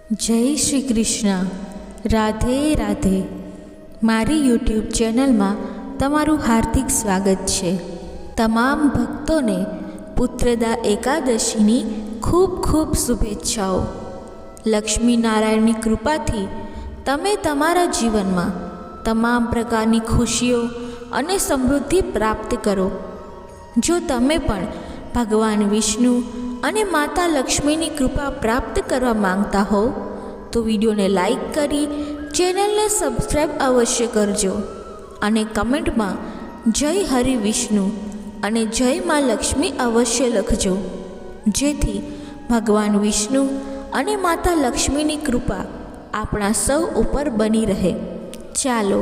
જય શ્રી કૃષ્ણ. રાધે રાધે. મારી યુટ્યુબ ચેનલમાં તમારું હાર્દિક સ્વાગત છે. તમામ ભક્તોને પુત્રદા એકાદશીની ખૂબ ખૂબ શુભેચ્છાઓ. લક્ષ્મી નારાયણની કૃપાથી તમે તમારા જીવનમાં તમામ પ્રકારની ખુશીઓ અને સમૃદ્ધિ પ્રાપ્ત કરો. જો તમે પણ ભગવાન વિષ્ણુ અને માતા લક્ષ્મીની કૃપા પ્રાપ્ત કરવા માંગતા હો તો વિડીયોને લાઈક કરી ચેનલને સબસ્ક્રાઈબ અવશ્ય કરજો અને કમેન્ટમાં જય હરિ વિષ્ણુ અને જય માં લક્ષ્મી અવશ્ય લખજો, જેથી ભગવાન વિષ્ણુ અને માતા લક્ષ્મીની કૃપા આપણા સૌ ઉપર બની રહે. ચાલો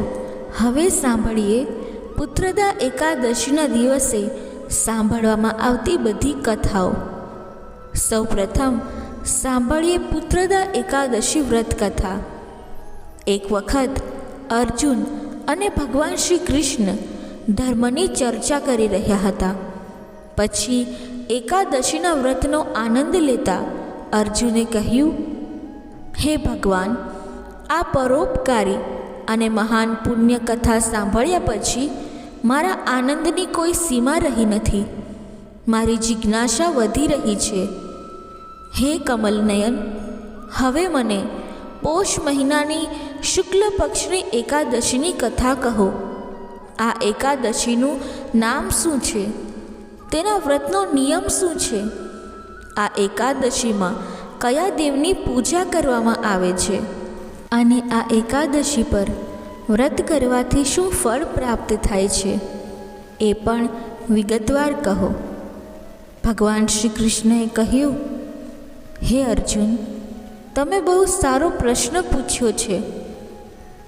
હવે સાંભળીએ પુત્રદા એકાદશીના દિવસે સાંભળવામાં આવતી બધી કથાઓ. સૌ પ્રથમ સાંભળીએ પુત્રદા એકાદશી વ્રત કથા. એક વખત અર્જુન અને ભગવાન શ્રી કૃષ્ણ ધર્મની ચર્ચા કરી રહ્યા હતા. પછી એકાદશીના વ્રતનો આનંદ લેતા અર્જુને કહ્યું, હે ભગવાન, આ પરોપકારી અને મહાન પુણ્ય કથા સાંભળ્યા પછી મારા આનંદની કોઈ સીમા રહી નથી. મારી જિજ્ઞાસા વધી રહી છે. હે કમલનયન, હવે મને પોષ મહિનાની શુક્લ પક્ષની એકાદશીની કથા કહો. આ એકાદશીનું નામ શું છે? તેના વ્રતનો નિયમ શું છે? આ એકાદશીમાં કયા દેવની પૂજા કરવામાં આવે છે? અને આ એકાદશી પર વ્રત કરવાથી શું ફળ પ્રાપ્ત થાય છે એ પણ વિગતવાર કહો. ભગવાન શ્રી કૃષ્ણએ કહ્યું, હે અર્જુન, તમે બહુ સારો પ્રશ્ન પૂછ્યો છે.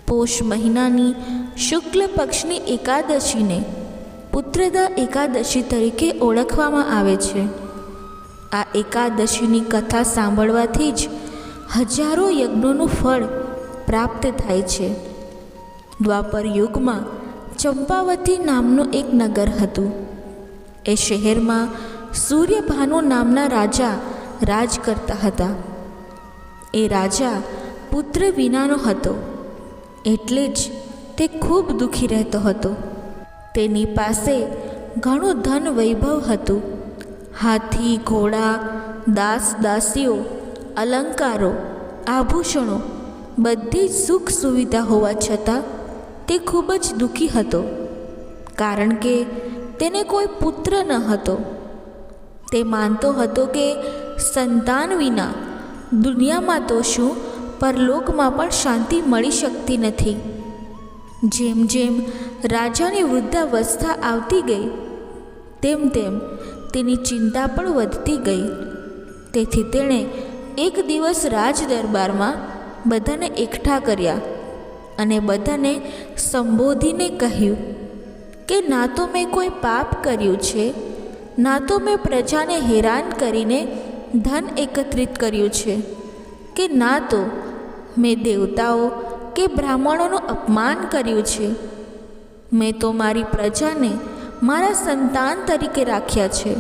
પોષ મહિનાની શુક્લ પક્ષની એકાદશીને પુત્રદા એકાદશી તરીકે ઓળખવામાં આવે છે. આ એકાદશીની કથા સાંભળવાથી જ હજારો યજ્ઞોનું ફળ પ્રાપ્ત થાય છે. દ્વાપર યુગમાં ચંપાવતી નામનું એક નગર હતું. એ શહેરમાં સૂર્યભાનુ નામના રાજા રાજ કરતા હતા. એ રાજા પુત્ર વિનાનો હતો, એટલે જ તે ખૂબ દુઃખી રહેતો હતો. તેની પાસે ઘણું ધન વૈભવ હતું. હાથી, ઘોડા, દાસ દાસીઓ, અલંકારો, આભૂષણો, બધી જ સુખ સુવિધા હોવા છતાં તે ખૂબ જ દુઃખી હતો, કારણ કે તેને કોઈ પુત્ર ન હતો. તે માનતો હતો કે સંતાન વિના દુનિયામાં તો શું પરલોકમાં પણ શાંતિ મળી શકતી નથી. જેમ જેમ રાજાની વૃદ્ધાવસ્થા આવતી ગઈ તેમ તેમ તેની ચિંતા પણ વધતી ગઈ. તેથી તેણે એક દિવસ રાજ દરબારમાં બધાને એકઠા કર્યા અને બધાને સંબોધીને કહ્યું કે ના તો મેં કોઈ પાપ કર્યું છે, ના તો મેં પ્રજાને હેરાન કરીને ધન એકત્રિત કર્યું છે, કે ના તો મેં દેવતાઓ કે બ્રાહ્મણોનું અપમાન કર્યું છે. મેં તો મારી પ્રજાને મારા સંતાન તરીકે રાખ્યા છે.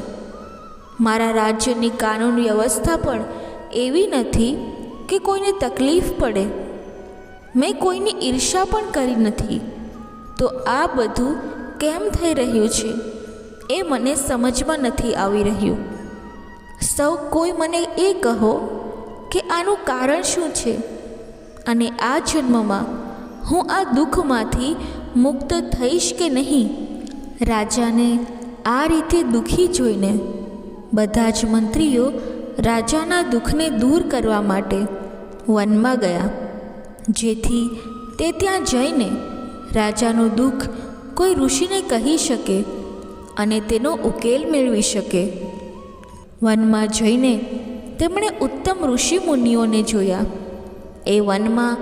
મારા રાજ્યની કાનૂન વ્યવસ્થા પણ એવી નથી કે કોઈને તકલીફ પડે. મેં કોઈની ઈર્ષા પણ કરી નથી. તો આ બધું કેમ થઈ રહ્યું છે એ મને સમજમાં નથી આવી રહ્યું. સૌ કોઈ મને એ કહો કે આનું કારણ શું છે અને આ જન્મમાં હું આ દુઃખમાંથી મુક્ત થઈશ કે નહીં. રાજાને આ રીતે દુઃખી જોઈને બધા જ મંત્રીઓ રાજાના દુઃખને દૂર કરવા માટે વનમાં ગયા, જેથી તે ત્યાં જઈને રાજાનું દુઃખ કોઈ ઋષિને કહી શકે અને તેનો ઉકેલ મેળવી શકે. વનમાં જઈને તેમણે ઉત્તમ ઋષિ મુનિઓને જોયા. એ વનમાં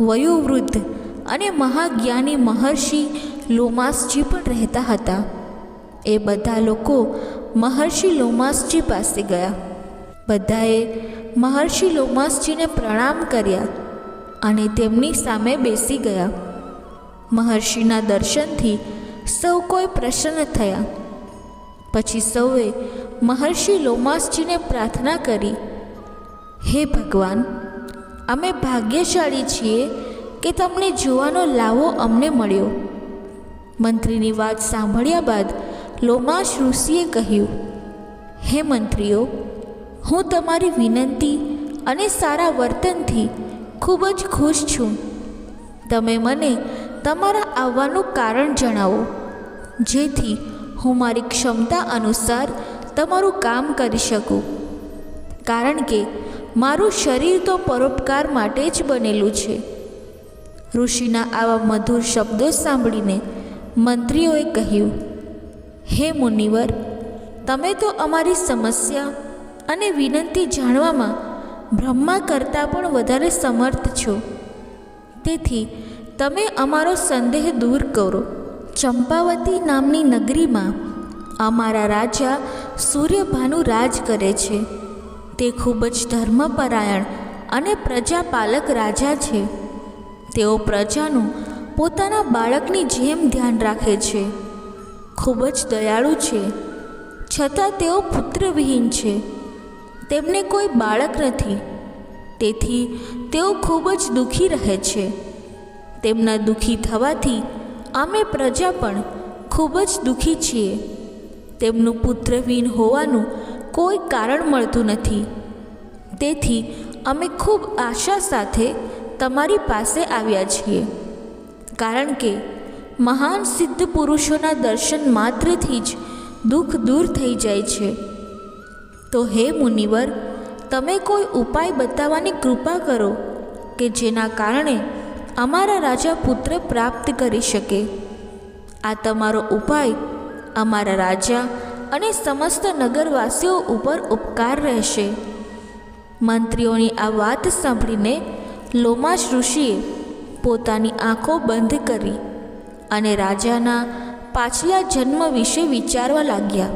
વયોવૃદ્ધ અને મહાજ્ઞાની મહર્ષિ લોમાસજી પણ રહેતા હતા. એ બધા લોકો મહર્ષિ લોમાસજી પાસે ગયા. બધાએ મહર્ષિ લોમાસજીને પ્રણામ કર્યા અને તેમની સામે બેસી ગયા. મહર્ષિના દર્શનથી સૌ કોઈ પ્રસન્ન થયા. પછી સૌએ મહર્ષિ લોમાસજીને પ્રાર્થના કરી, હે ભગવાન, અમે ભાગ્યશાળી છીએ કે તમને જોવાનો લાવો અમને મળ્યો. મંત્રીની વાત સાંભળ્યા બાદ લોમાશ ઋષિએ કહ્યું, હે મંત્રીઓ, હું તમારી વિનંતી અને સારા વર્તનથી ખૂબ જ ખુશ છું. તમે મને તમારા આવવાનું કારણ જણાવો, જેથી હું મારી ક્ષમતા અનુસાર તમારું કામ કરી શકું. કારણ કે મારું શરીર તો પરોપકાર માટે જ બનેલું છે. ઋષિના આવા મધુર શબ્દો સાંભળીને મંત્રીઓએ કહ્યું, હે મુનિવર, તમે તો અમારી સમસ્યા અને વિનંતી જાણવામાં બ્રહ્મા કરતાં પણ વધારે સમર્થ છો. તેથી તમે અમારો સંદેહ દૂર કરો. ચંપાવતી નામની નગરીમાં અમારા રાજા સૂર્યભાનુ રાજ કરે છે. તે ખૂબ જ ધર્મપરાયણ અને પ્રજાપાલક રાજા છે. તેઓ પ્રજાનું પોતાના બાળકની જેમ ધ્યાન રાખે છે. ખૂબ જ દયાળુ છે, છતાં તેઓ પુત્રવિહીન છે. તેમને કોઈ બાળક નથી, તેથી તેઓ ખૂબ જ દુઃખી રહે છે. તેમના દુઃખી થવાથી અમે પ્રજા પણ ખૂબ જ દુઃખી છીએ. તેમનું પુત્રવિહીન હોવાનું કોઈ કારણ મળતું નથી. તેથી અમે ખૂબ આશા સાથે તમારી પાસે આવ્યા છીએ. કારણ કે મહાન સિદ્ધ પુરુષોના દર્શન માત્રથી જ દુઃખ દૂર થઈ જાય છે. તો હે મુનિવર, તમે કોઈ ઉપાય બતાવવાની કૃપા કરો કે જેના કારણે અમારા રાજા પુત્ર પ્રાપ્ત કરી શકે. આ તમારો ઉપાય અમારા રાજા અને સમસ્ત નગરવાસીઓ ઉપર ઉપકાર રહેશે. મંત્રીઓની આ વાત સાંભળીને લોમાશ ઋષિએ પોતાની આંખો બંધ કરી અને રાજાના પાછલા જન્મ વિશે વિચારવા લાગ્યા.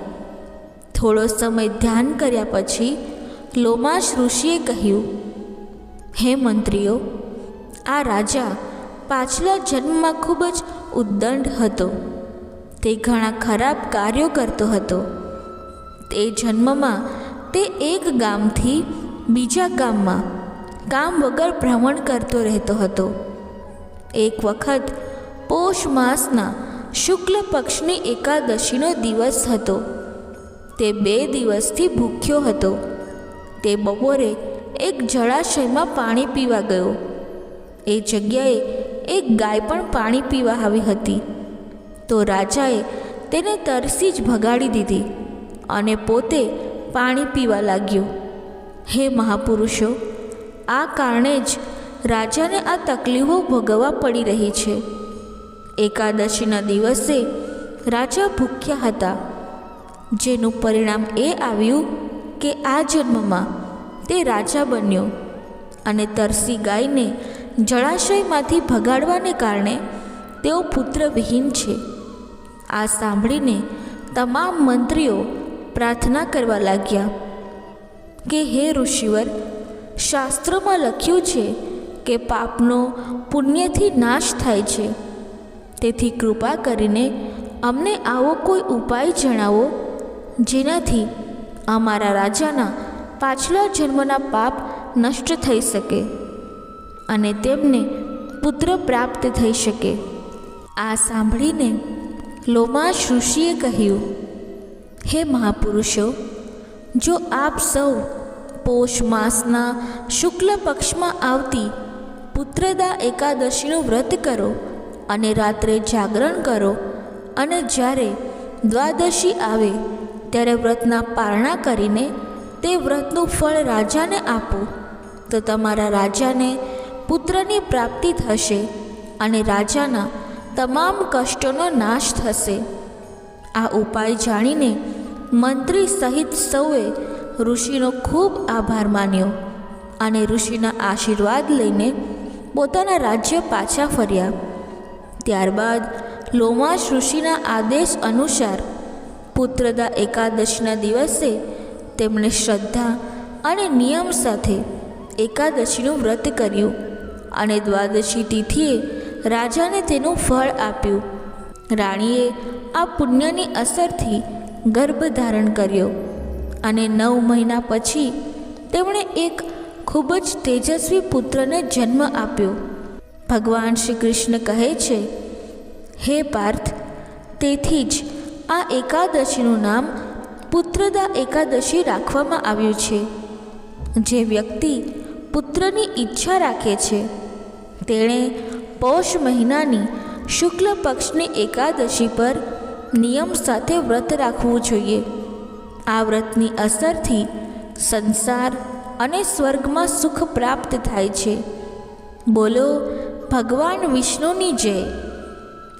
થોડો સમય ધ્યાન કર્યા પછી લોમાશ ઋષિએ કહ્યું, હે મંત્રીઓ, આ રાજા પાછલા જન્મમાં ખૂબ જ ઉદ્દંડ હતો. તે ઘણા ખરાબ કાર્યો કરતો હતો. તે જન્મમાં તે એક ગામથી બીજા ગામમાં કામ વગર ભ્રમણ કરતો રહેતો હતો. એક વખત પોષ માસના શુક્લ પક્ષની એકાદશીનો દિવસ હતો. તે 2 દિવસથી ભૂખ્યો હતો. તે બપોરે એક જળાશયમાં પાણી પીવા ગયો. એ જગ્યાએ એક ગાય પણ પાણી પીવા આવી હતી. તો રાજાએ તેને તરસી જ ભગાડી દીધી અને પોતે પાણી પીવા લાગ્યો. હે મહાપુરુષો, આ કારણે જ રાજાને આ તકલીફો ભોગવવા પડી રહી છે. એકાદશીના દિવસે રાજા ભૂખ્યા હતા, જેનું પરિણામ એ આવ્યું કે આ જન્મમાં તે રાજા બન્યો અને તરસી ગાયને જળાશયમાંથી ભગાડવાને કારણે તેઓ પુત્રવિહીન છે. આ સાંભળીને તમામ મંત્રીઓ પ્રાર્થના કરવા લાગ્યા કે હે ઋષિવર, શાસ્ત્રોમાં લખ્યું છે કે પાપનો પુણ્યથી નાશ થાય છે. તેથી કૃપા કરીને અમને આવો કોઈ ઉપાય જણાવો, જેનાથી અમારા રાજાના પાછલા જન્મના પાપ નષ્ટ થઈ શકે અને તેમને પુત્ર પ્રાપ્ત થઈ શકે. આ સાંભળીને લોમાશ ઋષિએ કહ્યું, હે મહાપુરુષો, જો આપ સૌ પોષ માસના શુક્લ પક્ષમાં આવતી પુત્રદા એકાદશીનું વ્રત કરો અને રાત્રે જાગરણ કરો અને જ્યારે દ્વાદશી આવે ત્યારે વ્રતના પારણા કરીને તે વ્રતનું ફળ રાજાને આપો, તો તમારા રાજાને પુત્રની પ્રાપ્તિ થશે અને રાજાના તમામ કષ્ટોનો નાશ થશે. આ ઉપાય જાણીને મંત્રી સહિત સૌએ ઋષિનો ખૂબ આભાર માન્યો અને ઋષિના આશીર્વાદ લઈને પોતાના રાજ્ય પાછા ફર્યા. ત્યારબાદ લોમાશ ઋષિના આદેશ અનુસાર પુત્રદા એકાદશીના દિવસે તેમણે શ્રદ્ધા અને નિયમ સાથે એકાદશીનું વ્રત કર્યું અને દ્વાદશી તિથિએ રાજાને તેનું ફળ આપ્યું. રાણીએ આ પુણ્યની અસરથી ગર્ભ ધારણ કર્યો અને 9 મહિના પછી તેમણે એક ખૂબ જ તેજસ્વી પુત્રને જન્મ આપ્યો. ભગવાન શ્રી કૃષ્ણ કહે છે, હે પાર્થ, તેથી જ આ એકાદશીનું નામ પુત્રદા એકાદશી રાખવામાં આવ્યું છે. જે વ્યક્તિ પુત્રની ઈચ્છા રાખે છે તેણે પૌષ મહિનાની શુક્લ પક્ષની એકાદશી પર નિયમ સાથે વ્રત રાખવું જોઈએ. આ વ્રતની અસરથી સંસાર અને સ્વર્ગમાં સુખ પ્રાપ્ત થાય છે. બોલો ભગવાન વિષ્ણુની જય,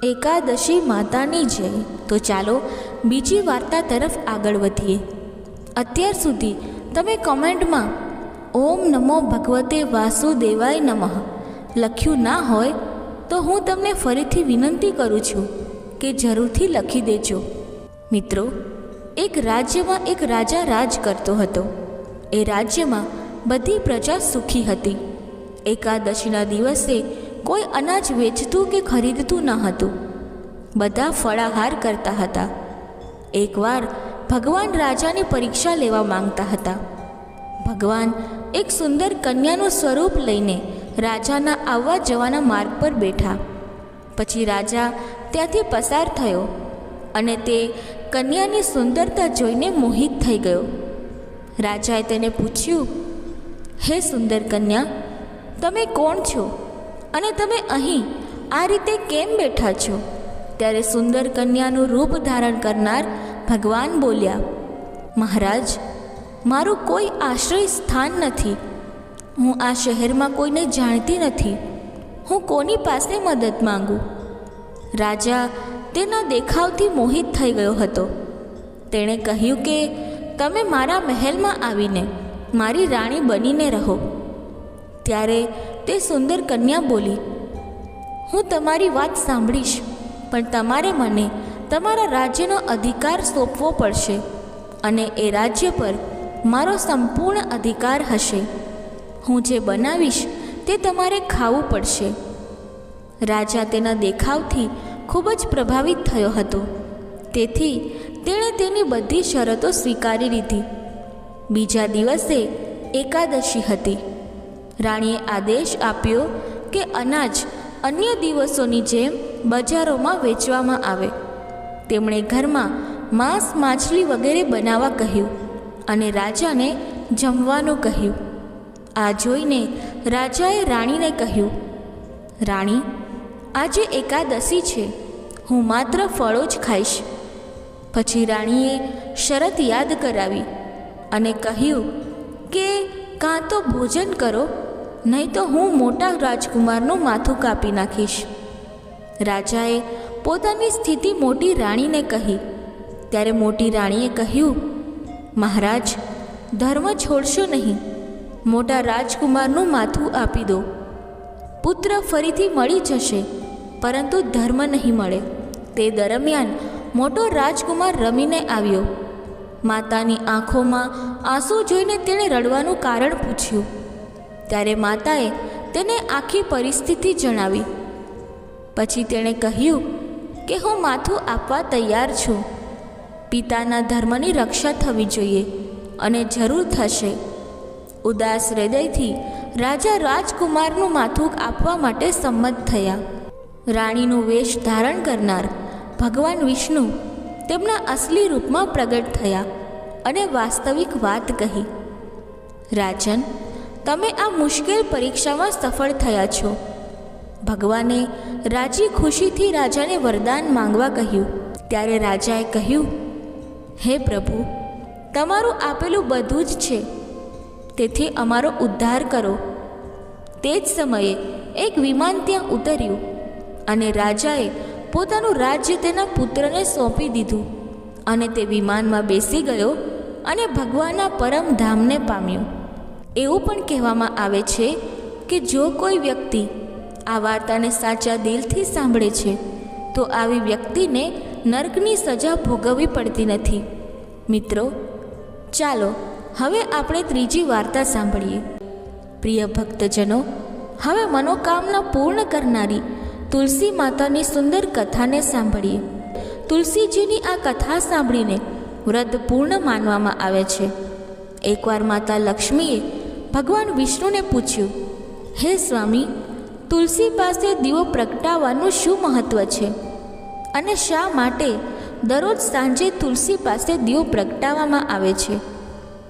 એકાદશી માતાની જય. તો ચાલો બીજી વાર્તા તરફ આગળ વધીએ. અત્યાર સુધી તમે કોમેન્ટમાં ઓમ નમો ભગવતે વાસુદેવાય નમઃ લખ્યું ના હોય તો હું તમને ફરીથી વિનંતી કરું છું કે જરૂરથી લખી દેજો. મિત્રો, એક રાજ્યમાં એક રાજા રાજ કરતો હતો. એ રાજ્યમાં બધી પ્રજા સુખી હતી. એકાદશીના દિવસે કોઈ અનાજ વેચતું કે ખરીદતું ન હતું. બધા ફળાહાર કરતા હતા. એકવાર ભગવાન રાજાની પરીક્ષા લેવા માંગતા હતા. ભગવાન એક સુંદર કન્યાનું સ્વરૂપ લઈને રાજાના આવવા જવાના માર્ગ પર બેઠા. પછી રાજા ત્યાંથી પસાર થયો અને તે કન્યાની સુંદરતા જોઈને મોહિત થઈ ગયો. રાજાએ તેને પૂછ્યું, હે સુંદર કન્યા, તમે કોણ છો અને તમે અહીં આ રીતે કેમ બેઠા છો? ત્યારે સુંદર કન્યાનું રૂપ ધારણ કરનાર ભગવાન બોલ્યા, મહારાજ, મારું કોઈ આશ્રય સ્થાન નથી. હું આ શહેરમાં કોઈને જાણતી નથી. હું કોની પાસે મદદ માંગુ? રાજા તેના દેખાવથી મોહિત થઈ ગયો હતો. તેણે કહ્યું કે તમે મારા મહેલમાં આવીને મારી રાણી બનીને રહો. ત્યારે તે સુંદર કન્યા બોલી, હું તમારી વાત સાંભળીશ, પણ તમારે મને તમારા રાજ્યનો અધિકાર સોંપવો પડશે અને એ રાજ્ય પર મારો સંપૂર્ણ અધિકાર હશે. હું જે બનાવીશ તે તમારે ખાવું પડશે. રાજા તેના દેખાવથી ખૂબ જ પ્રભાવિત થયો હતો. તેથી તેણે તેની બધી શરતો સ્વીકારી લીધી. બીજા દિવસે એકાદશી હતી. રાણીએ આદેશ આપ્યો કે અનાજ અન્ય દિવસોની જેમ બજારોમાં વેચવામાં આવે. તેમણે ઘરમાં માંસ માછલી વગેરે બનાવવા કહ્યું અને રાજાને જમવાનું કહ્યું. આ જોઈને રાજાએ રાણીને કહ્યું, રાણી, આજે એકાદશી છે, હું માત્ર ફળો જ ખાઈશ. પછી રાણીએ શરત યાદ કરાવી અને કહ્યું કે કાં તો ભોજન કરો, નહીં તો હું મોટા રાજકુમારનું માથું કાપી નાખીશ. રાજાએ પોતાની સ્થિતિ મોટી રાણીને કહી. ત્યારે મોટી રાણીએ કહ્યું, મહારાજ, ધર્મ છોડશો નહીં. મોટા રાજકુમારનું માથું આપી દો. પુત્ર ફરીથી મળી જશે, પરંતુ ધર્મ નહીં મળે. તે દરમિયાન મોટો રાજકુમાર રમીને આવ્યો. માતાની આંખોમાં આંસુ જોઈને તેણે રડવાનું કારણ પૂછ્યું. ત્યારે માતાએ તેને આખી પરિસ્થિતિ જણાવી. પછી તેણે કહ્યું કે હું માથું આપવા તૈયાર છું. પિતાના ધર્મની રક્ષા થવી જોઈએ અને જરૂર થશે. ઉદાસ હૃદયથી રાજા રાજકુમારનું માથું આપવા માટે સંમત થયા. રાણીનું વેશ ધારણ કરનાર ભગવાન વિષ્ણુ તેમના અસલી રૂપમાં પ્રગટ થયા અને વાસ્તવિક વાત કહી. રાજન, તમે આ મુશ્કેલ પરીક્ષામાં સફળ થયા છો. ભગવાને રાજી ખુશીથી રાજાને વરદાન માંગવા કહ્યું. ત્યારે રાજાએ કહ્યું, હે પ્રભુ, તમારું આપેલું બધું જ છે, તેથી અમારો ઉદ્ધાર કરો. તે જ સમયે એક વિમાન ત્યાં ઉતર્યું અને રાજાએ પોતાનું રાજ્ય તેના પુત્રને સોંપી દીધું અને તે વિમાનમાં બેસી ગયો અને ભગવાનના પરમધામને પામ્યો. એવું પણ કહેવામાં આવે છે કે જો કોઈ વ્યક્તિ આ વાર્તાને સાચા દિલથી સાંભળે છે તો આવી વ્યક્તિને નરકની સજા ભોગવવી પડતી નથી. મિત્રો, ચાલો હવે આપણે ત્રીજી વાર્તા સાંભળીએ. પ્રિય ભક્તજનો, હવે મનોકામના પૂર્ણ કરનારી તુલસી માતાની સુંદર કથાને સાંભળીએ. તુલસીજીની આ કથા સાંભળીને વ્રત પૂર્ણ માનવામાં આવે છે. એકવાર માતા લક્ષ્મીએ ભગવાન વિષ્ણુને પૂછ્યું, હે સ્વામી, તુલસી પાસે દીવો પ્રગટાવવાનું શું મહત્ત્વ છે અને શા માટે દરરોજ સાંજે તુલસી પાસે દીવો પ્રગટાવવામાં આવે છે?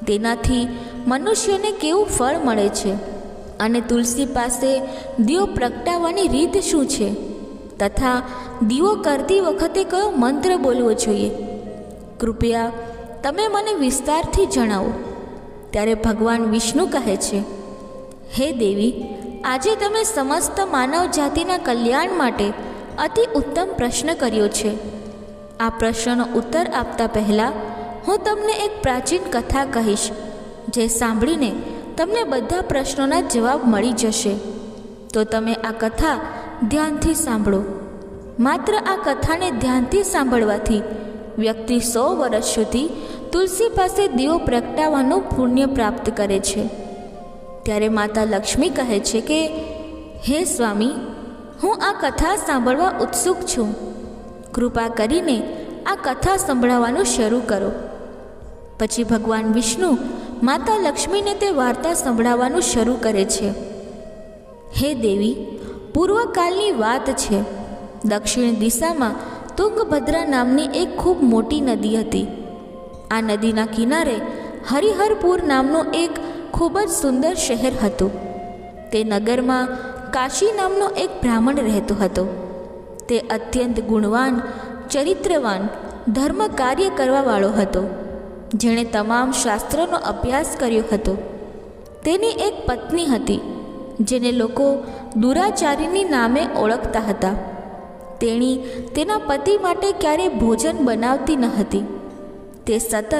તેનાથી મનુષ્યને કેવું ફળ મળે છે અને તુલસી પાસે દીવો પ્રગટાવવાની રીત શું છે તથા દીવો કરતી વખતે કયો મંત્ર બોલવો જોઈએ? કૃપયા તમે મને વિસ્તારથી જણાવો. ત્યારે ભગવાન વિષ્ણુ કહે છે, હે દેવી, આજે તમે સમસ્ત માનવ જાતિના કલ્યાણ માટે અતિ ઉત્તમ પ્રશ્ન કર્યો છે. આ પ્રશ્નનો ઉત્તર આપતા પહેલાં હું તમને એક પ્રાચીન કથા કહીશ, જે સાંભળીને તમને બધા પ્રશ્નોના જવાબ મળી જશે. તો તમે આ કથા ધ્યાનથી સાંભળો. માત્ર આ કથાને ધ્યાનથી સાંભળવાથી વ્યક્તિ 100 વર્ષ સુધી તુલસી પાસે દીવો પ્રગટાવવાનું પુણ્ય પ્રાપ્ત કરે છે. ત્યારે માતા લક્ષ્મી કહે છે કે, હે સ્વામી, હું આ કથા સાંભળવા ઉત્સુક છું. કૃપા કરીને આ કથા સંભળાવવાનું શરૂ કરો. પછી ભગવાન વિષ્ણુ માતા લક્ષ્મીને તે વાર્તા સંભળાવવાનું શરૂ કરે છે. હે દેવી, પૂર્વકાળની વાત છે. દક્ષિણ દિશામાં તુંગભદ્રા નામની એક ખૂબ મોટી નદી હતી. આ નદીના કિનારે હરિહરપુર નામનું એક ખૂબ જ સુંદર શહેર હતું. તે નગરમાં કાશી નામનો એક બ્રાહ્મણ રહેતો હતો. તે અત્યંત ગુણવાન, ચરિત્રવાન, ધર્મ કાર્ય કરવાવાળો હતો, જેણે તમામ શાસ્ત્રોનો અભ્યાસ કર્યો હતો. તેની એક પત્ની હતી, જેને લોકો દુરાચારીની નામે ઓળખતા હતા. તેણી તેના પતિ માટે ક્યારેય ભોજન બનાવતી ન હતી. તે સતત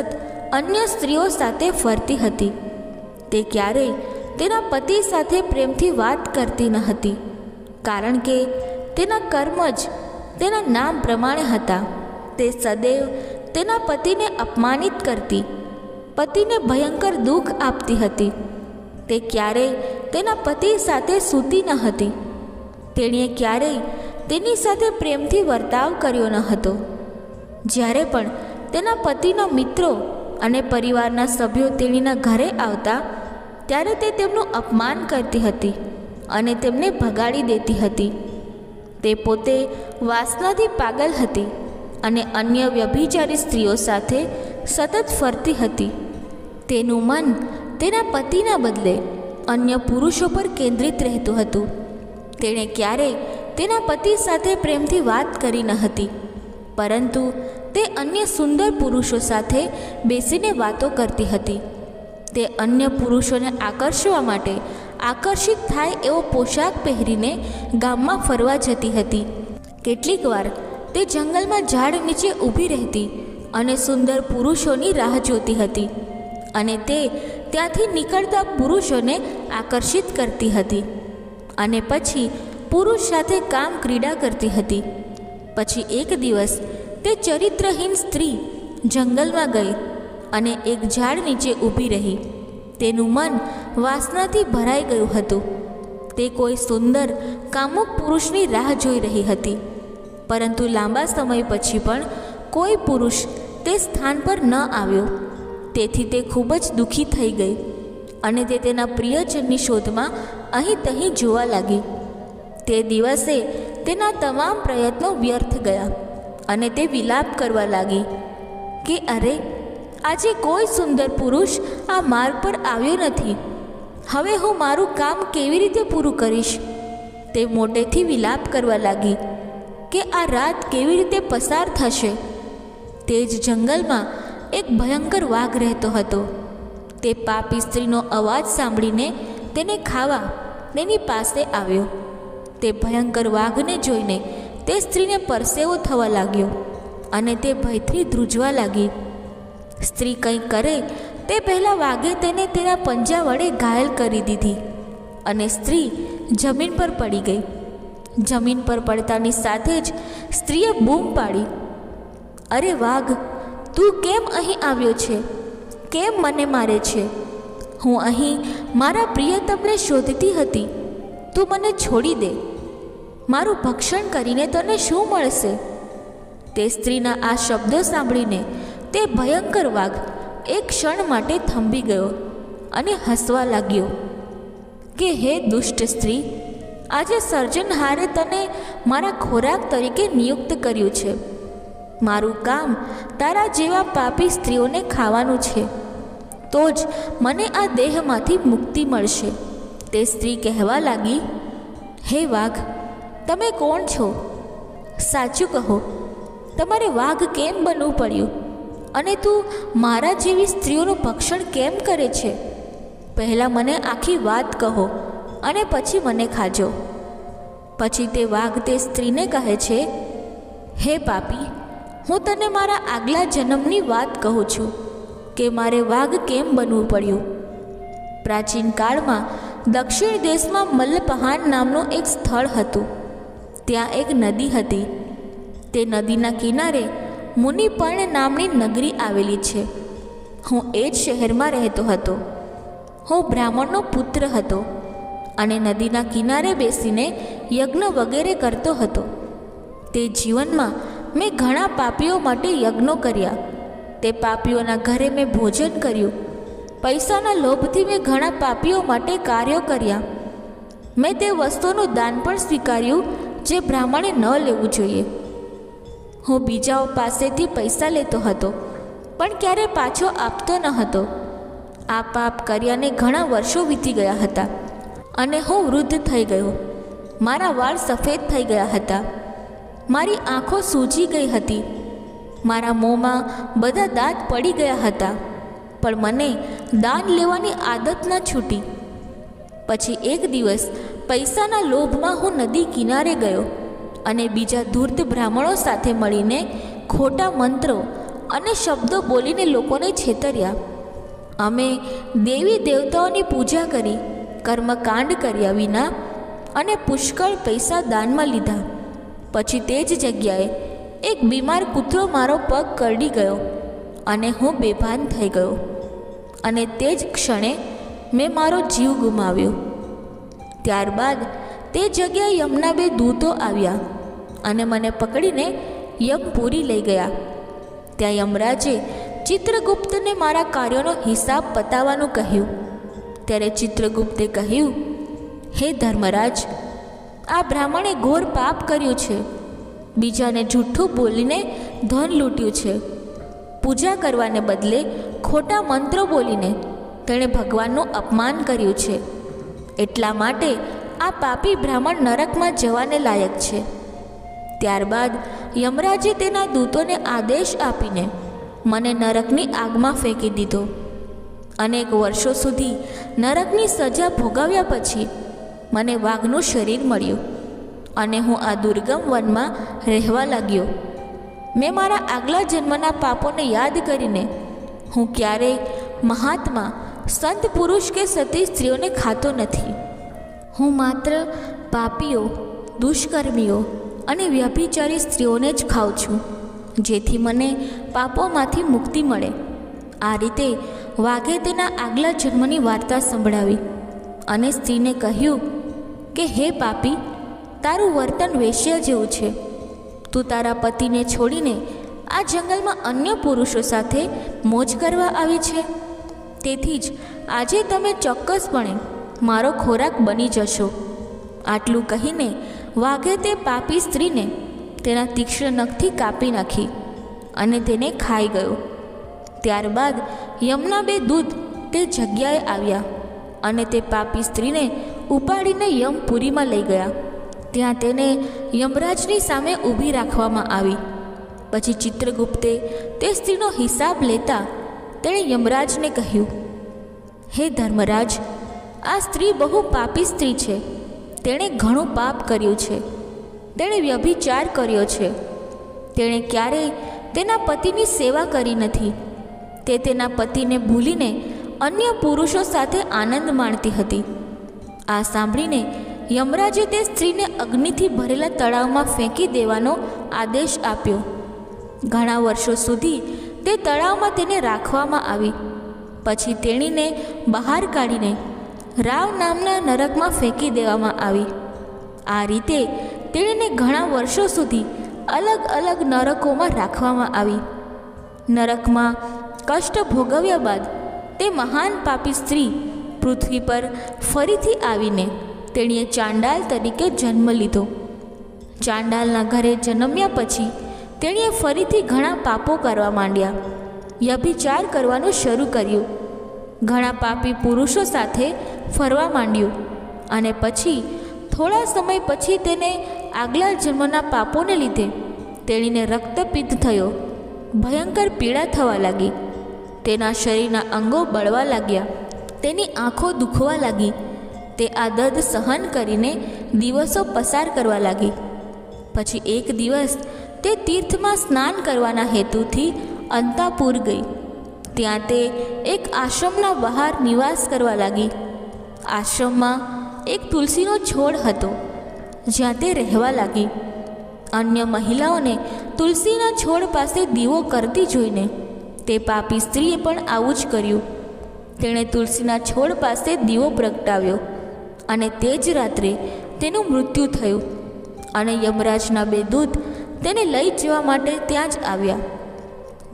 અન્ય સ્ત્રીઓ સાથે ફરતી હતી. તે ક્યારેય તેના પતિ સાથે પ્રેમથી વાત કરતી ન હતી, કારણ કે તેના કર્મ જ તેના નામ પ્રમાણે હતા. તે સદૈવ તેના પતિને અપમાનિત કરતી, પતિને ભયંકર દુઃખ આપતી હતી. તે ક્યારેય તેના પતિ સાથે સૂતી ન હતી. તેણીએ ક્યારેય તેની સાથે પ્રેમથી વર્તાવ કર્યો ન હતો. જ્યારે પણ તેના પતિના મિત્રો અને પરિવારના સભ્યો તેણીના ઘરે આવતા, ત્યારે તે તેમનું અપમાન કરતી હતી અને તેમને ભગાડી દેતી હતી. તે પોતે વાસનાથી પાગલ હતી અને અન્ય વ્યભિચારી સ્ત્રીઓ સાથે સતત ફરતી હતી. તેનું મન તેના પતિના બદલે અન્ય પુરુષો પર કેન્દ્રિત રહેતું હતું. તેણે ક્યારેય તેના પતિ સાથે પ્રેમથી વાત કરી ન હતી, પરંતુ તે અન્ય સુંદર પુરુષો સાથે બેસીને વાતો કરતી હતી. તે અન્ય પુરુષોને આકર્ષવા માટે આકર્ષિત થાય એવો પોશાક પહેરીને ગામમાં ફરવા જતી હતી. કેટલીક વાર તે જંગલમાં ઝાડ નીચે ઊભી રહેતી અને સુંદર પુરુષોની રાહ જોતી હતી, અને તે ત્યાંથી નીકળતા પુરુષોને આકર્ષિત કરતી હતી અને પછી પુરુષ સાથે કામ ક્રીડા કરતી હતી. પછી એક દિવસ તે ચરિત્રહીન સ્ત્રી જંગલમાં ગઈ અને એક ઝાડ નીચે ઊભી રહી. તેનું મન વાસનાથી ભરાઈ ગયું હતું. તે કોઈ સુંદર કામુક પુરુષની રાહ જોઈ રહી હતી, પરંતુ લાંબા સમય પછી પણ કોઈ પુરુષ તે સ્થાન પર ન આવ્યો. તેથી તે ખૂબ જ દુઃખી થઈ ગઈ અને તે તેના પ્રિયજનની શોધમાં અહીં તહીં જોવા લાગી. તે દિવસે તેના તમામ પ્રયત્નો વ્યર્થ ગયા અને તે વિલાપ કરવા લાગી કે અરે, આજે કોઈ સુંદર પુરુષ આ માર્ગ પર આવ્યો નથી. હવે હું મારું કામ કેવી રીતે પૂરું કરીશ? તે મોટેથી વિલાપ કરવા લાગી કે આ રાત કેવી રીતે પસાર થશે. તે જ જંગલમાં એક ભયંકર વાઘ રહેતો હતો. તે પાપી સ્ત્રીનો અવાજ સાંભળીને તેને ખાવા તેની પાસે આવ્યો. તે ભયંકર વાઘને જોઈને તે સ્ત્રીને પરસેવો થવા લાગ્યો અને તે ભયથી ધ્રુજવા લાગી. સ્ત્રી કંઈ કરે તે પહેલાં વાઘે તેને તેના પંજા વડે ઘાયલ કરી દીધી અને સ્ત્રી જમીન પર પડી ગઈ. જમીન પર પડતાની સાથે જ સ્ત્રીએ બૂમ પાડી, અરે વાઘ, તું કેમ અહીં આવ્યો છે? કેમ મને મારે છે? હું અહીં મારા પ્રિયતમને શોધતી હતી. તું મને છોડી દે. મારું ભક્ષણ કરીને તને શું મળશે? તે સ્ત્રીના આ શબ્દો સાંભળીને તે ભયંકર વાઘ એક ક્ષણ માટે થંભી ગયો અને હસવા લાગ્યો કે હે દુષ્ટ સ્ત્રી, આજે સર્જનહારે તને મારા ખોરાક તરીકે નિયુક્ત કર્યું છે. મારું કામ તારા જેવા પાપી સ્ત્રીઓને ખાવાનું છે, તો જ મને આ દેહમાંથી મુક્તિ મળશે. તે સ્ત્રી કહેવા લાગી, હે વાઘ, તમે કોણ છો? સાચું કહો, તમારે વાઘ કેમ બનવું પડ્યું? અને તું મારા જેવી સ્ત્રીઓનું ભક્ષણ કેમ કરે છે? પહેલાં મને આખી વાત કહો અને પછી મને ખાજો. પછી તે વાઘ તે સ્ત્રીને કહે છે, હે પાપી, હું તને મારા આગલા જન્મની વાત કહું છું કે મારે વાઘ કેમ બનવું પડ્યું. પ્રાચીન કાળમાં દક્ષિણ દેશમાં મલ્લપહાન નામનું એક સ્થળ હતું. ત્યાં એક નદી હતી. તે નદીના કિનારે મુનિપર્ણ નામની નગરી આવેલી છે. હું એ જ શહેરમાં રહેતો હતો. હું બ્રાહ્મણનો પુત્ર હતો અને નદીના કિનારે બેસીને યજ્ઞ વગેરે કરતો હતો. તે જીવનમાં મેં ઘણા પાપીઓ માટે યજ્ઞો કર્યા. તે પાપીઓના ઘરે મેં ભોજન કર્યું. પૈસાના લોભથી મેં ઘણા પાપીઓ માટે કાર્યો કર્યા. મેં તે વસ્તુનું દાન પણ સ્વીકાર્યું જે બ્રાહ્મણે ન લેવું જોઈએ. હું બીજાઓ પાસેથી પૈસા લેતો હતો પણ ક્યારે પાછો આપતો ન હતો. આ પાપ કર્યાને ઘણા વર્ષો વીતી ગયા હતા અને હું વૃદ્ધ થઈ ગયો. મારા વાળ સફેદ થઈ ગયા હતા. મારી આંખો સૂજી ગઈ હતી. મારા મોંમાં બધા દાંત પડી ગયા હતા, પણ મને દાન લેવાની આદત ન છૂટી. પછી એક દિવસ પૈસાના લોભમાં હું નદી કિનારે ગયો અને બીજા ધૂર્ત બ્રાહ્મણો સાથે મળીને ખોટા મંત્રો અને શબ્દો બોલીને લોકોને છેતર્યા. અમે દેવી દેવતાઓની પૂજા કરી, કર્મકાંડ કર્યા વિના અને પુષ્કળ પૈસા દાનમાં લીધા. પછી તે જ જગ્યાએ એક બીમાર કૂતરો મારો પગ કરડી ગયો અને હું બેભાન થઈ ગયો અને તે જ ક્ષણે મેં મારો જીવ ગુમાવ્યો. ત્યારબાદ તે જગ્યાએ યમના 2 દૂતો આવ્યા અને મને પકડીને યમપુરી લઈ ગયા. ત્યાં યમરાજે ચિત્રગુપ્તને મારા કાર્યોનો હિસાબ પતાવવાનું કહ્યું. ત્યારે ચિત્રગુપ્તે કહ્યું, હે ધર્મરાજ, આ બ્રાહ્મણે ઘોર પાપ કર્યું છે. બીજાને જૂઠું બોલીને ધન લૂંટ્યું છે. પૂજા કરવાને બદલે ખોટા મંત્રો બોલીને તેણે ભગવાનનું અપમાન કર્યું છે. એટલા માટે આ પાપી બ્રાહ્મણ નરકમાં જવાને લાયક છે. ત્યારબાદ યમરાજે તેના દૂતોને આદેશ આપીને મને નરકની આગમાં ફેંકી દીધો. અનેક વર્ષો સુધી નરકની સજા ભોગવ્યા પછી મને વાઘનું શરીર મળ્યું અને હું આ દુર્ગમ વનમાં રહેવા લાગ્યો. મેં મારા આગલા જન્મના પાપોને યાદ કરીને હું ક્યારેય મહાત્મા, સંત પુરુષ કે સતી સ્ત્રીઓને ખાતો નથી. હું માત્ર પાપીઓ, દુષ્કર્મીઓ અને વ્યભિચારી સ્ત્રીઓને જ ખાઉં છું, જેથી મને પાપોમાંથી મુક્તિ મળે. આ રીતે વાઘે તેના આગલા જન્મની વાર્તા સંભળાવી અને સ્ત્રીને કહ્યું કે હે પાપી, તારું વર્તન વેશ્ય જેવું છે. તું તારા પતિને છોડીને આ જંગલમાં અન્ય પુરુષો સાથે મોજ કરવા આવી છે. તેથી જ આજે તમે ચોક્કસપણે મારો ખોરાક બની જશો. આટલું કહીને વાઘે તે પાપી સ્ત્રીને તેના તીક્ષ્ણ નખથી કાપી નાખી અને તેને ખાઈ ગયો. ત્યારબાદ યમના 2 દૂત તે જગ્યાએ આવ્યા અને તે પાપી સ્ત્રીને ઉપાડીને યમપુરીમાં લઈ ગયા. ત્યાં તેને યમરાજની સામે ઊભી રાખવામાં આવી. પછી ચિત્રગુપ્તે તે સ્ત્રીનો હિસાબ લેતા તેણે યમરાજને કહ્યું, હે ધર્મરાજ, આ સ્ત્રી બહુ પાપી સ્ત્રી છે. તેણે ઘણું પાપ કર્યું છે. તેણે વ્યભિચાર કર્યો છે. તેણે ક્યારેય તેના પતિની સેવા કરી નથી. તે તેના પતિને ભૂલીને અન્ય પુરુષો સાથે આનંદ માણતી હતી. આ સાંભળીને યમરાજે તે સ્ત્રીને અગ્નિથી ભરેલા તળાવમાં ફેંકી દેવાનો આદેશ આપ્યો. ઘણા વર્ષો સુધી તે તળાવમાં તેને રાખવામાં આવી. પછી તેણીને બહાર કાઢીને રાવ નામના નરકમાં ફેંકી દેવામાં આવી. આ રીતે તેણીને ઘણા વર્ષો સુધી અલગ અલગ નરકોમાં રાખવામાં આવી. નરકમાં કષ્ટ ભોગવ્યા બાદ તે મહાન પાપી સ્ત્રી પૃથ્વી પર ફરીથી આવીને તેણીએ ચાંડાલ તરીકે જન્મ લીધો. ચાંડાલના ઘરે જન્મ્યા પછી તેણીએ ફરીથી ઘણા પાપો કરવા માંડ્યા. વ્યભિચાર કરવાનું શરૂ કર્યું. ઘણા પાપી પુરુષો સાથે ફરવા માંડ્યું અને પછી થોડા સમય પછી તેને આગલા જન્મના પાપોને લીધે તેણીને રક્તપિત્ત થયો. ભયંકર પીડા થવા લાગી. તેના શરીરના અંગો બળવા લાગ્યા. તેની આંખો દુખવા લાગી. તે આ દર્દ સહન કરીને દિવસો પસાર કરવા લાગી. પછી એક દિવસ તે તીર્થમાં સ્નાન કરવાના હેતુથી અંતાપુર ગઈ. ત્યાં તે એક આશ્રમના બહાર નિવાસ કરવા લાગી. આશ્રમમાં એક તુલસીનો છોડ હતો, જ્યાં તે રહેવા લાગી. અન્ય મહિલાઓને તુલસીના છોડ પાસે દીવો કરતી જોઈને તે પાપી સ્ત્રીએ પણ આવું જ કર્યું. તેણે તુલસીના છોડ પાસે દીવો પ્રગટાવ્યો અને તે જ રાત્રે તેનું મૃત્યુ થયું. અને યમરાજના 2 દૂત તેને લઈ જવા માટે ત્યાં જ આવ્યા.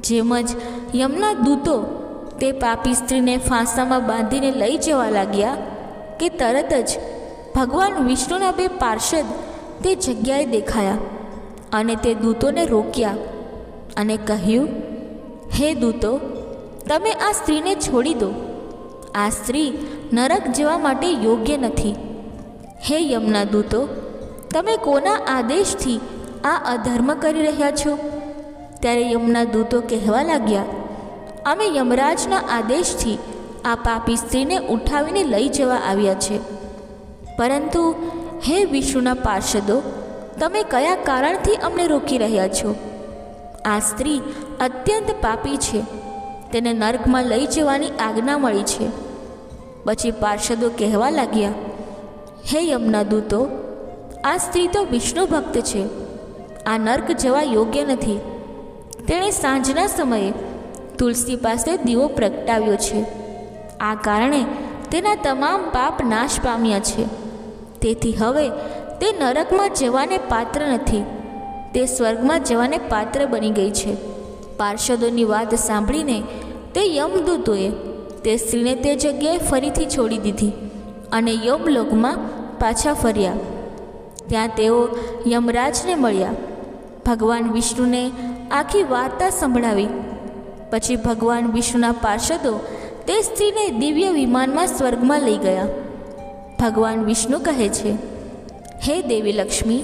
જેમ જ યમના દૂતો તે પાપી સ્ત્રીને ફાંસામાં બાંધીને લઈ જવા લાગ્યા કે તરત જ ભગવાન વિષ્ણુના 2 પાર્ષદ તે જગ્યાએ દેખાયા અને તે દૂતોને રોક્યા અને કહ્યું, હે દૂતો, તમે આ સ્ત્રીને છોડી દો. આ સ્ત્રી નરક જવા માટે યોગ્ય નથી. હે યમના દૂતો, તમે કોના આદેશથી આ અધર્મ કરી રહ્યા છો? ત્યારે યમના દૂતો કહેવા લાગ્યા, અમે યમરાજના આદેશથી આ પાપી સ્ત્રીને ઉઠાવીને લઈ જવા આવ્યા છે. પરંતુ હે વિષ્ણુના પાર્ષદો, તમે કયા કારણથી અમને રોકી રહ્યા છો? આ સ્ત્રી અત્યંત પાપી છે. તેને નર્કમાં લઈ જવાની આજ્ઞા મળી છે. પછી પાર્ષદો કહેવા લાગ્યા, હે યમના દૂતો, આ સ્ત્રી તો વિષ્ણુ ભક્ત છે. આ નર્ક જવા યોગ્ય નથી. તેણે સાંજના સમયે તુલસી પાસે દીવો પ્રગટાવ્યો છે. આ કારણે તેના તમામ પાપ નાશ પામ્યા છે. તેથી હવે તે નરકમાં જવાને પાત્ર નથી. તે સ્વર્ગમાં જવાને પાત્ર બની ગઈ છે. પાર્ષદોની વાત સાંભળીને તે યમદૂતોએ તે સ્ત્રીને તે જગ્યાએ ફરીથી છોડી દીધી અને યમલોકમાં પાછા ફર્યા. ત્યાં તેઓ યમરાજને મળ્યા. ભગવાન વિષ્ણુને આખી વાર્તા સંભળાવી. પછી ભગવાન વિષ્ણુના પાર્ષદો તે સ્ત્રીને દિવ્ય વિમાનમાં સ્વર્ગમાં લઈ ગયા. ભગવાન વિષ્ણુ કહે છે, હે દેવી લક્ષ્મી,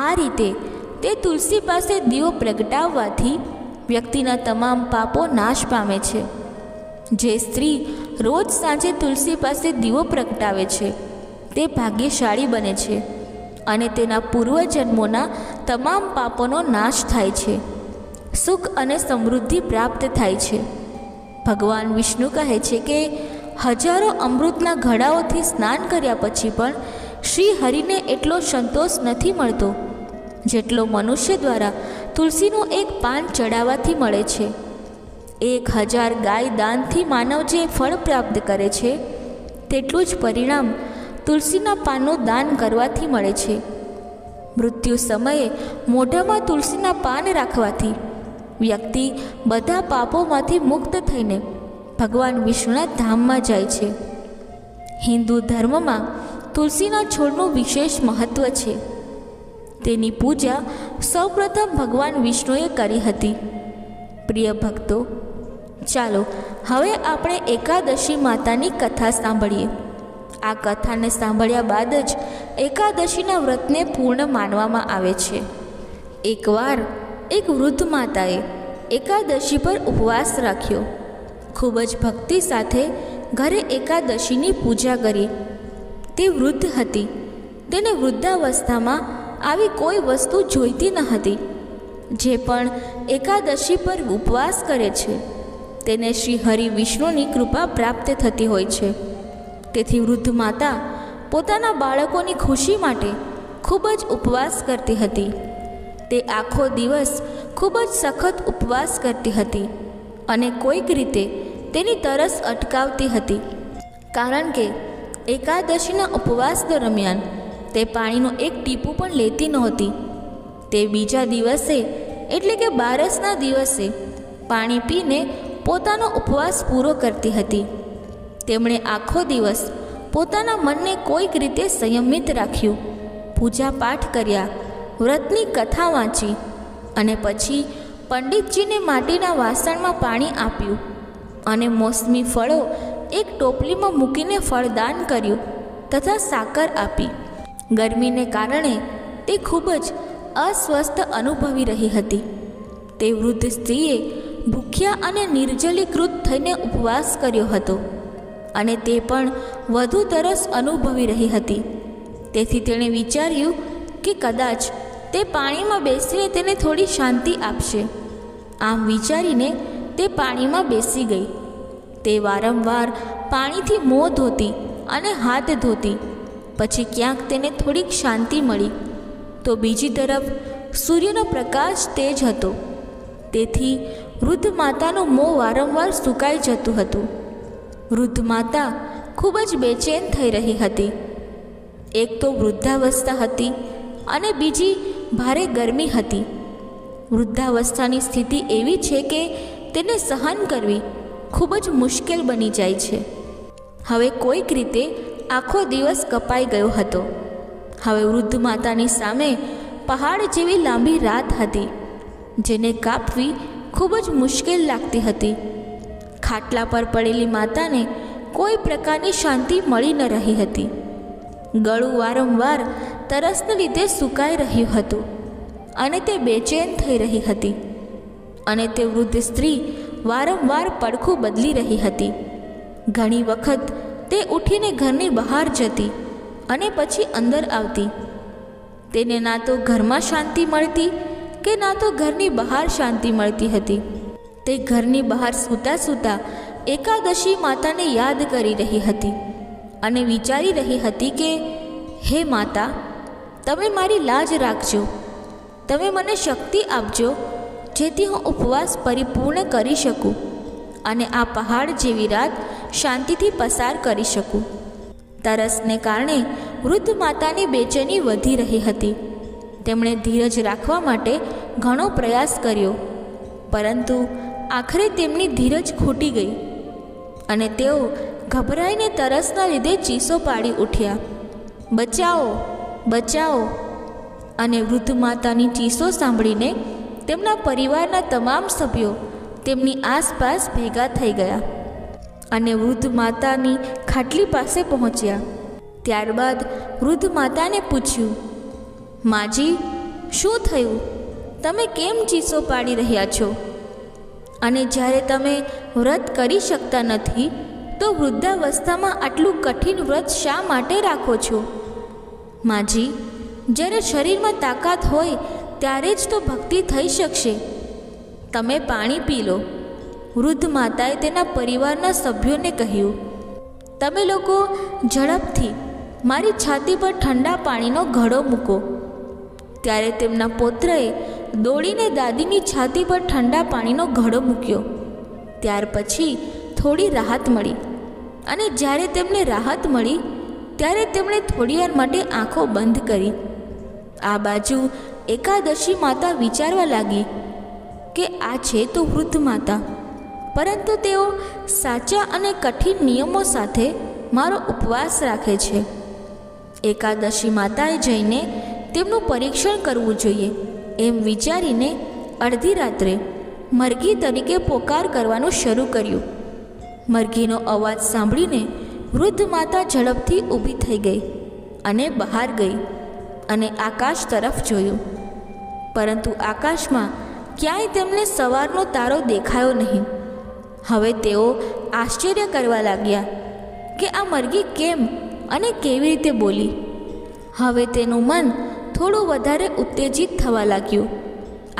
આ રીતે તે તુલસી પાસે દીવો પ્રગટાવવાથી વ્યક્તિના તમામ પાપો નાશ પામે છે. જે સ્ત્રી રોજ સાંજે તુલસી પાસે દીવો પ્રગટાવે છે તે ભાગ્યશાળી બને છે અને તેના પૂર્વજન્મોના તમામ પાપોનો નાશ થાય છે. સુખ અને સમૃદ્ધિ પ્રાપ્ત થાય છે. ભગવાન વિષ્ણુ કહે છે કે હજારો અમૃતના ઘડાઓથી સ્નાન કર્યા પછી પણ શ્રી હરિને એટલો સંતોષ નથી મળતો જેટલો મનુષ્ય દ્વારા તુલસીનું એક પાન ચડાવવાથી મળે છે. 1000 ગાય દાનથી માનવ જે ફળ પ્રાપ્ત કરે છે તેટલું જ પરિણામ તુલસીના પાનનું દાન કરવાથી મળે છે. મૃત્યુ સમયે મોઢામાં તુલસીના પાન રાખવાથી વ્યક્તિ બધા પાપોમાંથી મુક્ત થઈને ભગવાન વિષ્ણુના ધામમાં જાય છે. હિન્દુ ધર્મમાં તુલસીના છોડનું વિશેષ મહત્ત્વ છે. તેની પૂજા સૌપ્રથમ ભગવાન વિષ્ણુએ કરી હતી. પ્રિય ભક્તો, ચાલો હવે આપણે એકાદશી માતાની કથા સાંભળીએ. આ કથાને સાંભળ્યા બાદ જ એકાદશીના વ્રતને પૂર્ણ માનવામાં આવે છે. એકવાર એક વૃદ્ધ માતાએ એકાદશી પર ઉપવાસ રાખ્યો. ખૂબ જ ભક્તિ સાથે ઘરે એકાદશીની પૂજા કરી. તે વૃદ્ધ હતી. તેને વૃદ્ધાવસ્થામાં આવી કોઈ વસ્તુ જોઈતી ન હતી. જે પણ એકાદશી પર ઉપવાસ કરે છે તેને શ્રી હરિ વિષ્ણુની કૃપા પ્રાપ્ત થતી હોય છે. તેથી વૃદ્ધ માતા પોતાના બાળકોની ખુશી માટે ખૂબ જ ઉપવાસ કરતી હતી. તે આખો દિવસ ખૂબ જ સખત ઉપવાસ કરતી હતી અને કોઈક રીતે તેની તરસ અટકાવતી હતી. કારણ કે એકાદશીના ઉપવાસ દરમિયાન તે પાણીનું એક ટીપું પણ લેતી નહોતી. તે બીજા દિવસે એટલે કે બારસના દિવસે પાણી પીને પોતાનો ઉપવાસ પૂરો કરતી હતી. તેમણે આખો દિવસ પોતાના મનને કોઈક રીતે સંયમિત રાખ્યું, પૂજા પાઠ કર્યા, વ્રતની કથા વાંચી અને પછી પંડિતજીને માટીના વાસણમાં પાણી આપ્યું અને મોસમી ફળો એક ટોપલીમાં મૂકીને ફળદાન કર્યું તથા સાકર આપી. ગરમીને કારણે તે ખૂબ જ અસ્વસ્થ અનુભવી રહી હતી. તે વૃદ્ધ સ્ત્રીએ ભૂખ્યા અને નિર્જલીકૃત થઈને ઉપવાસ કર્યો હતો અને તે પણ વધુ તરસ અનુભવી રહી હતી. તેથી તેણે વિચાર્યું કે કદાચ તે પાણીમાં બેસીને તેને થોડી શાંતિ આપશે. આમ વિચારીને તે પાણીમાં બેસી ગઈ. તે વારંવાર પાણીથી મોં ધોતી અને હાથ ધોતી. પછી ક્યાંક તેને થોડીક શાંતિ મળી તો બીજી તરફ સૂર્યનો પ્રકાશ તેજ હતો. તેથી વૃદ્ધ માતાનું મોં વારંવાર સુકાઈ જતું હતું. વૃદ્ધ માતા ખૂબ જ બેચેન થઈ રહી હતી. એક તો વૃદ્ધાવસ્થા હતી અને બીજી ભારે ગરમી હતી. વૃદ્ધાવસ્થાની સ્થિતિ એવી છે કે તેને સહન કરવી ખૂબ જ મુશ્કેલ બની જાય છે. હવે કોઈક રીતે આખો દિવસ કપાઈ ગયો હતો. હવે વૃદ્ધ માતાની સામે પહાડ જેવી લાંબી રાત હતી, જેને કાપવી ખૂબ જ મુશ્કેલ લાગતી હતી. ખાટલા પર પડેલી માતાને કોઈ પ્રકારની શાંતિ મળી ન રહી હતી. ગળું વારંવાર તરસને લીધે સુકાઈ રહ્યું હતું અને તે બેચેન થઈ રહી હતી. અને તે વૃદ્ધ સ્ત્રી વારંવાર પડખું બદલી રહી હતી. ઘણી વખત તે ઉઠીને ઘરની બહાર જતી અને પછી અંદર આવતી. તેને ના તો ઘરમાં શાંતિ મળતી કે ના તો ઘરની બહાર શાંતિ મળતી હતી. તે ઘરની બહાર સૂતા સૂતા એકાદશી માતાને યાદ કરી રહી હતી અને વિચારી રહી હતી કે હે માતા, તમે મારી લાજ રાખજો, તમે મને શક્તિ આપજો જેથી હું ઉપવાસ પરિપૂર્ણ કરી શકું અને આ પહાડ જેવી રાત શાંતિથી પસાર કરી શકું. તરસને કારણે વૃદ્ધ માતાની બેચેની વધી રહી હતી. તેમણે ધીરજ રાખવા માટે ઘણો પ્રયાસ કર્યો, પરંતુ આખરે તેમની ધીરજ ખૂટી ગઈ અને તેઓ ગભરાઈને તરસના લીધે ચીસો પાડી ઉઠ્યા, બચાવો, બચાવો. અને વૃદ્ધ માતાની ચીસો સાંભળીને તેમના પરિવારના તમામ સભ્યો તેમની આસપાસ ભેગા થઈ ગયા અને વૃદ્ધ માતાની ખાટલી પાસે પહોંચ્યા. ત્યારબાદ વૃદ્ધ માતાને પૂછ્યું, માજી, શું થયું? તમે કેમ ચીસો પાડી રહ્યા છો? અને જ્યારે તમે વ્રત કરી શકતા નથી તો વૃદ્ધાવસ્થામાં આટલું કઠિન વ્રત શા માટે રાખો છો? માજી, જ્યારે શરીરમાં તાકાત હોય ત્યારે જ તો ભક્તિ થઈ શકશે. તમે પાણી પી લો. વૃદ્ધ માતાએ તેના પરિવારના સભ્યોને કહ્યું, તમે લોકો ઝડપથી મારી છાતી પર ઠંડા પાણીનો ઘડો મૂકો. ત્યારે તેમના પુત્રએ દોડીને દાદીની છાતી પર ઠંડા પાણીનો ઘડો મૂક્યો. ત્યાર પછી થોડી રાહત મળી અને જ્યારે તેમને રાહત મળી ત્યારે તેમણે થોડીવાર માટે આંખો બંધ કરી. આ બાજુ એકાદશી માતા વિચારવા લાગી કે આ છે તો વૃદ્ધ માતા, પરંતુ તેઓ સાચા અને કઠિન નિયમો સાથે મારો ઉપવાસ રાખે છે. એકાદશી માતાએ જઈને તેમનું પરીક્ષણ કરવું જોઈએ એમ વિચારીને અડધી રાત્રે મરઘી તરીકે પોકાર કરવાનું શરૂ કર્યું. મરઘીનો અવાજ સાંભળીને વૃદ્ધ માતા ઝડપથી ઊભી થઈ ગઈ અને બહાર ગઈ અને આકાશ તરફ જોયું, પરંતુ આકાશમાં ક્યાંય તેમને સવારનો તારો દેખાયો નહીં. હવે તેઓ આશ્ચર્ય કરવા લાગ્યા કે આ મરઘી કેમ અને કેવી રીતે બોલી. હવે તેનું મન થોડું વધારે ઉત્તેજિત થવા લાગ્યું.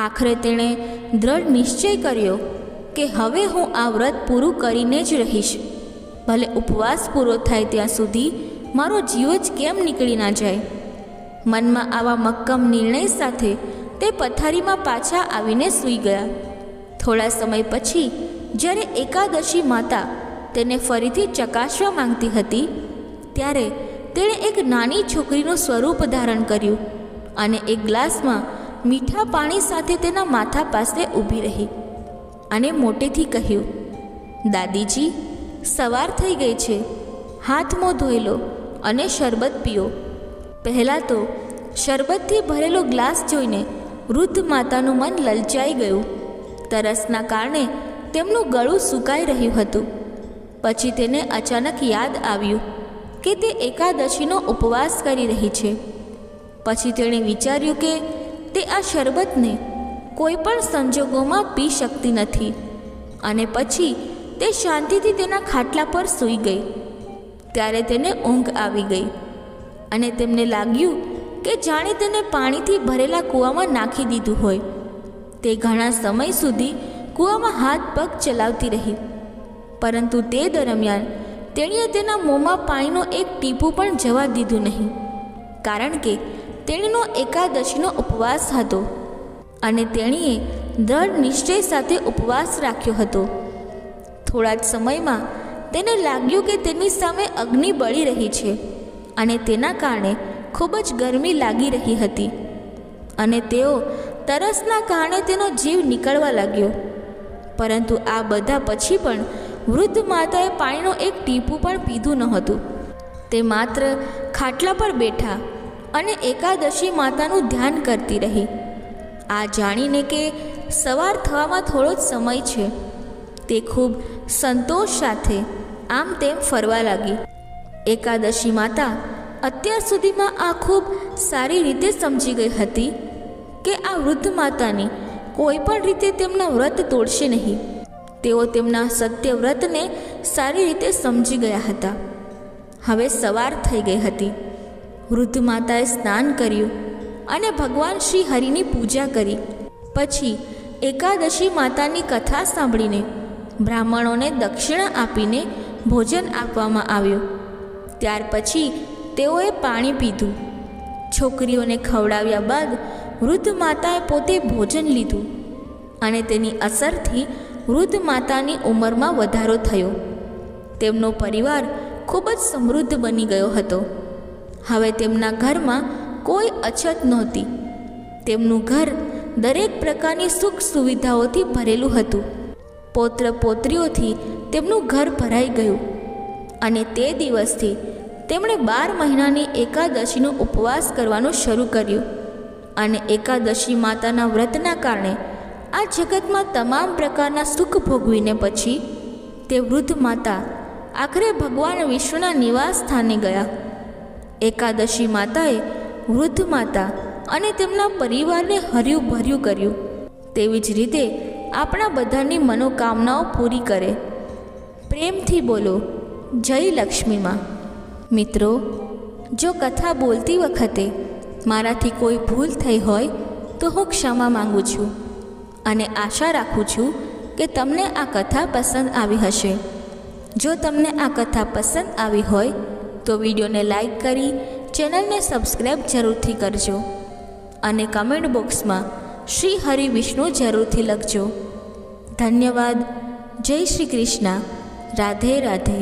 આખરે તેણે દ્રઢ નિશ્ચય કર્યો કે હવે હું આ વ્રત પૂરું કરીને જ રહીશ, ભલે ઉપવાસ પૂરો થાય ત્યાં સુધી મારો જીવ જ કેમ નીકળી ના જાય. મનમાં આવા મક્કમ નિર્ણય સાથે તે પથારીમાં પાછા આવીને સૂઈ ગયા. થોડા સમય પછી જ્યારે એકાદશી માતા તેને ફરીથી ચકાસવા માંગતી હતી ત્યારે તેણે એક નાની છોકરીનું સ્વરૂપ ધારણ કર્યું અને એક ગ્લાસમાં મીઠા પાણી સાથે તેના માથા પાસે ઊભી રહી અને મોટેથી કહ્યું, દાદીજી, સવાર થઈ ગઈ છે, હાથ મોં ધોઈ લો અને શરબત પીઓ. પહેલાં તો શરબતથી ભરેલો ગ્લાસ જોઈને વૃદ્ધ માતાનું મન લલચાઈ ગયું. તરસના કારણે તેમનું ગળું સુકાઈ રહ્યું હતું. પછી તેને અચાનક યાદ આવ્યું કે તે એકાદશીનો ઉપવાસ કરી રહી છે. પછી તેણે વિચાર્યું કે તે આ શરબતને કોઈ પણ સંજોગોમાં પી શકતી નથી. અને પછી તે શાંતિથી તેના ખાટલા પર સૂઈ ગઈ. ત્યારે તેને ઊંઘ આવી ગઈ અને તેમને લાગ્યું કે જાણે તેને પાણીથી ભરેલા કૂવામાં નાખી દીધું હોય. તે ઘણા સમય સુધી કૂવામાં હાથ પગ ચલાવતી રહી, પરંતુ તે દરમિયાન તેણીએ તેના મોંમાં પાણીનો એક ટીપું પણ જવા દીધું નહીં, કારણ કે તેણીનો એકાદશીનો ઉપવાસ હતો અને તેણીએ દ્રઢ નિશ્ચય સાથે ઉપવાસ રાખ્યો હતો. થોડા જ સમયમાં તેને લાગ્યું કે તેની સામે અગ્નિ બળી રહી છે અને તેના કારણે ખૂબ જ ગરમી લાગી રહી હતી અને તેઓ તરસના કારણે તેનો જીવ નીકળવા લાગ્યો. પરંતુ આ બધા પછી પણ વૃદ્ધ માતાએ પાણીનો એક ટીપું પણ પીધું નહોતું. તે માત્ર ખાટલા પર બેઠા અને એકાદશી માતાનું ધ્યાન કરતી રહી. આ જાણીને કે સવાર થવામાં થોડો જ સમય છે, તે ખૂબ સંતોષ સાથે આમ તેમ ફરવા લાગી. એકાદશી માતા અત્યાર સુધીમાં આ ખૂબ સારી રીતે સમજી ગઈ હતી કે આ વૃદ્ધ માતાની કોઈ પણ રીતે તેમના વ્રત તોડશે નહીં. તેઓ તેમના સત્ય વ્રતને સારી રીતે સમજી ગયા હતા. હવે સવાર થઈ ગઈ હતી. વૃદ્ધ માતાએ સ્નાન કર્યું અને ભગવાન શ્રી હરિની પૂજા કરી. પછી એકાદશી માતાની કથા સાંભળીને બ્રાહ્મણોને દક્ષિણા આપીને ભોજન આપવામાં આવ્યું. ત્યાર પછી તેઓએ પાણી પીધું. છોકરીઓને ખવડાવ્યા બાદ વૃદ્ધ માતાએ પોતે ભોજન લીધું અને તેની અસરથી વૃદ્ધ માતાની ઉંમરમાં વધારો થયો. તેમનો પરિવાર ખૂબ જ સમૃદ્ધ બની ગયો હતો. હવે તેમના ઘરમાં કોઈ અછત નહોતી. તેમનું ઘર દરેક પ્રકારની સુખ સુવિધાઓથી ભરેલું હતું. પૌત્ર પૌત્રીઓથી તેમનું ઘર ભરાઈ ગયું અને તે દિવસથી તેમણે 12 મહિનાની એકાદશીનો ઉપવાસ કરવાનું શરૂ કર્યું. અને એકાદશી માતાના વ્રતના કારણે આ જગતમાં તમામ પ્રકારના સુખ ભોગવીને પછી તે વૃદ્ધ માતા આખરે ભગવાન વિષ્ણુના નિવાસ સ્થાને ગયા. એકાદશી માતાએ વૃદ્ધ માતા અને તેમના પરિવારને હર્યું ભર્યું કર્યું. તેવી જ રીતે આપણા બધાની મનોકામનાઓ પૂરી કરે. પ્રેમથી બોલો જય લક્ષ્મીમાં. મિત્રો, જો કથા બોલતી વખતે મારાથી કોઈ ભૂલ થઈ હોય તો હું ક્ષમા માંગુ છું અને આશા રાખું છું કે તમને આ કથા પસંદ આવી હશે. જો તમને આ કથા પસંદ આવી હોય તો વિડીયોને લાઈક કરી ચેનલને સબસ્ક્રાઈબ જરૂરથી કરજો અને કમેન્ટ બોક્સમાં શ્રી હરિ વિષ્ણુ જરૂરથી લખજો. ધન્યવાદ. જય શ્રી કૃષ્ણ. રાધે રાધે.